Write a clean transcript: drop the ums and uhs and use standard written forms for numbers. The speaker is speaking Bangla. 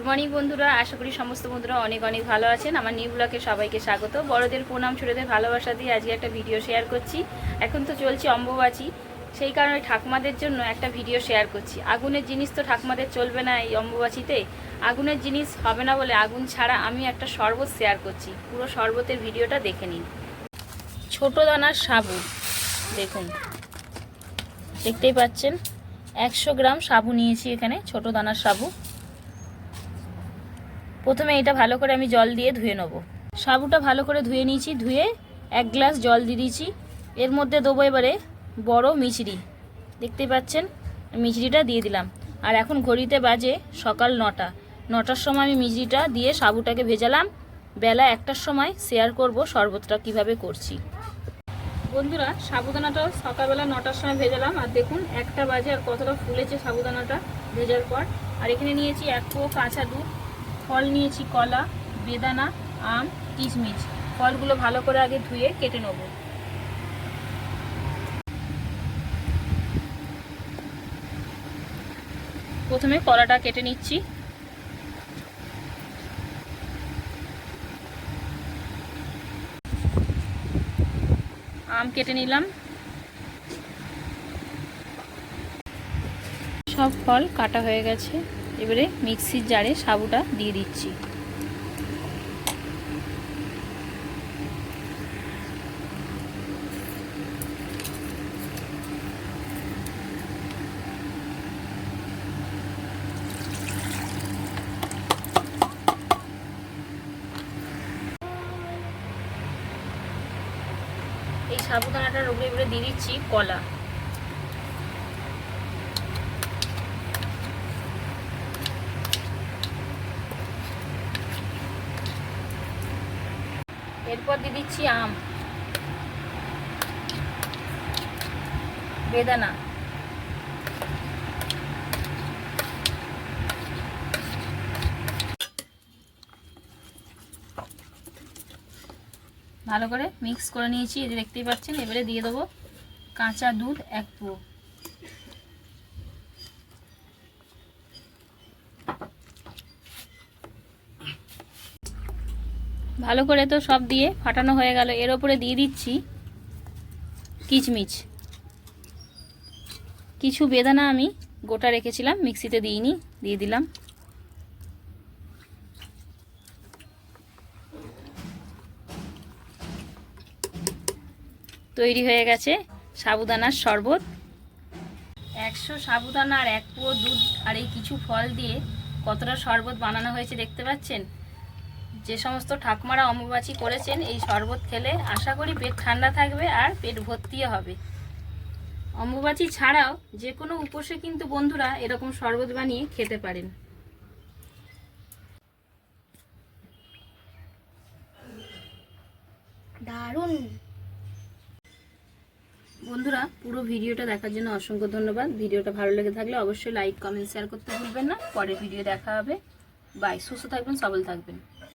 গুড মর্নিং বন্ধুরা, আশা করি সমস্ত বন্ধুরা অনেক অনেক ভালো আছেন। আমার নিউ ব্লগে সবাইকে স্বাগত। বড়দের প্রণাম, ছোটদের ভালোবাসা দিয়ে আজকে একটা ভিডিও শেয়ার করছি। এখন তো চলছে অম্বুবাচী, সেই কারণে ঠাকুমাদের জন্য একটা ভিডিও শেয়ার করছি। আগুনের জিনিস তো ঠাকুমাদের চলবে না এই অম্বুবাচীতে, আগুনের জিনিস হবে না বলে আগুন ছাড়া আমি একটা শরবত শেয়ার করছি। পুরো শরবতের ভিডিওটা দেখে নিন। ছোট দানার সাবু, দেখুন দেখতেই পাচ্ছেন 100 গ্রাম সাবু নিয়েছি এখানে, ছোট দানার সাবু। প্রথমে এটা ভালো করে আমি জল দিয়ে ধুয়ে নেব। সাবুটা ভালো করে ধুয়ে নিয়েছি, ধুয়ে 1 গ্লাস জল দিয়ে দিয়েছি। এর মধ্যে দেবো এবারে বড় মিচড়ি, দেখতেই পাচ্ছেন মিচড়িটা দিয়ে দিলাম। আর এখন ঘড়িতে বাজে সকাল 9টার সময় আমি মিচড়িটা দিয়ে সাবুটাকে ভেজালাম। বেলা 1টার সময় শেয়ার করব শরবতটা কিভাবে করছি। বন্ধুরা, সাবুদানাটা সকালবেলা 9টার সময় ভেজালাম, আর দেখুন 1টা বাজে আর কতটা ফুলেছে সাবুদানাটা ভেজার পর। আর এখানে নিয়েছি 1 পোয়া কাঁচা দুধ, ফল নিয়েছি কলা, বেদানা, আম, কিশমিশ। ফলগুলো ভালো করে আগে ধুয়ে কেটে নেব। প্রথমে কলাটা কেটে নিচ্ছি। আম কেটে নিলাম। সব ফল কাটা হয়ে গেছে। এবারে মিক্সির জারে সাবুটা দিয়ে দিচ্ছি। এই সাবুদানাটার উপরে এবারে দিয়ে দিচ্ছি কলা। এরপর দিয়ে দিচ্ছি আম, বেদানা, ভালো করে মিক্স করে নিয়েছি, এই যে দেখতেই পাচ্ছেন। এবারে দিয়ে দেবো কাঁচা দুধ 1 পোয়া। ভালো করে তো সব দিয়ে ফাটানো হয়ে গেল। এর ওপরে দিয়ে দিচ্ছি কিশমিশ। কিছু বেদানা আমি গোটা রেখেছিলাম, মিক্সিতে দিইনি, দিয়ে দিলাম। তৈরি হয়ে গেছে সাবুদানার শরবত। 100 সাবুদানা আর 1 পোয়া দুধ আর এই কিছু ফল দিয়ে কতটা শরবত বানানো হয়েছে দেখতে পাচ্ছেন। যে সমস্ত ঠাকুমারা অম্বুবাচী করেছেন এই শরবত খেলে আশা করি পেট ঠান্ডা থাকবে আর পেট ভর্তিও হবে। অম্বুবাচী ছাড়াও যে কোনো উপোসে কিন্তু বন্ধুরা এরকম শরবত বানিয়ে খেতে পারেন। দারুণ। বন্ধুরা, পুরো ভিডিওটা দেখার জন্য অসংখ্য ধন্যবাদ। ভিডিওটা ভালো লেগে থাকলে অবশ্যই লাইক, কমেন্ট, শেয়ার করতে ভুলবেন না। পরের ভিডিও দেখা হবে। বাই। সুস্থ থাকবেন, সবল থাকবেন।